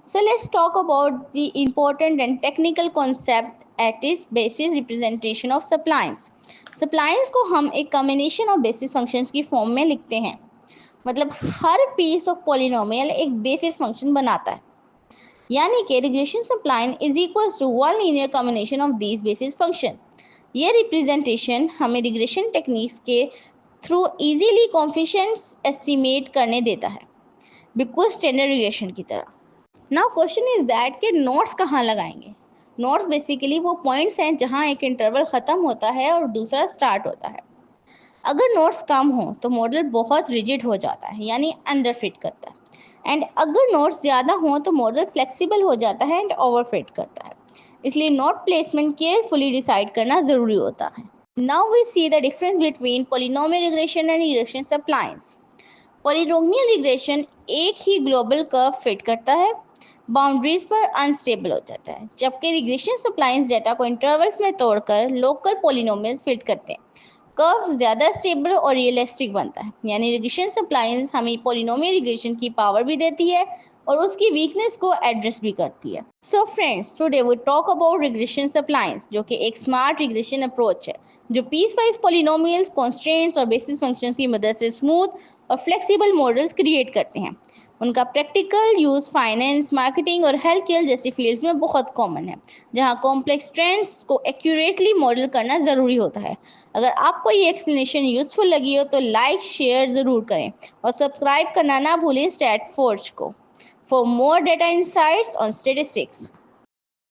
So let's talk about the important and technical concept at its basis representation of splines. Splines को हम एक combination of basis functions की form में लिखते हैं. मतलब हर piece of polynomial एक basis function बनाता है. यानी कि regression spline is equals to one linear combination of these basis function. ये representation हमें regression techniques के through easily coefficients estimate करने देता है, बिल्कुल स्टैंडर्ड रिग्रेशन की तरह. नाउ क्वेश्चन इज दैट कि नोट्स कहाँ लगाएंगे. नोट्स बेसिकली वो पॉइंट्स हैं जहाँ एक इंटरवल ख़त्म होता है और दूसरा स्टार्ट होता है. अगर नोट्स कम हो तो मॉडल बहुत रिजिड हो जाता है, यानी अंडर फिट करता है. एंड अगर नोट्स ज़्यादा हो तो मॉडल फ्लेक्सिबल हो जाता है एंड ओवर फिट करता है. इसलिए नोट प्लेसमेंट केयरफुली डिसाइड करना ज़रूरी होता है. Now we see the difference between polynomial regression and regression splines. Polynomial regression एक ही ग्लोबल कर्व फिट करता है, बाउंड्रीज पर अनस्टेबल हो जाता है, जबकि रिग्रेशन सप्लाइंस डेटा को इंटरवल्स में तोड़कर लोकल पॉलिनोमियल्स फिट करते हैं. कर्व ज़्यादा स्टेबल और रियलिस्टिक बनता है. यानी रिग्रेशन सप्लाइंस हमें पॉलिनोमियल रिग्रेशन की पावर भी देती है और उसकी वीकनेस को एड्रेस भी करती है. So friends, today we talk about regression splines, जो कि एक स्मार्ट रिग्रेशन अप्रोच है जो पीस वाइज पॉलिनोमियल्स, कॉन्स्ट्रेंट्स और बेसिस फंक्शंस की मदद से स्मूथ और फ्लेक्सिबल मॉडल्स क्रिएट करते हैं. उनका प्रैक्टिकल यूज़ फाइनेंस, मार्केटिंग और हेल्थ केयर जैसी फील्ड्स में बहुत कॉमन है, जहां कॉम्प्लेक्स ट्रेंड्स को एक्यूरेटली मॉडल करना ज़रूरी होता है. अगर आपको ये एक्सप्लेनेशन यूज़फुल लगी हो तो लाइक शेयर ज़रूर करें और सब्सक्राइब करना ना भूलें स्टैट फोर्ज को for more data insights on statistics.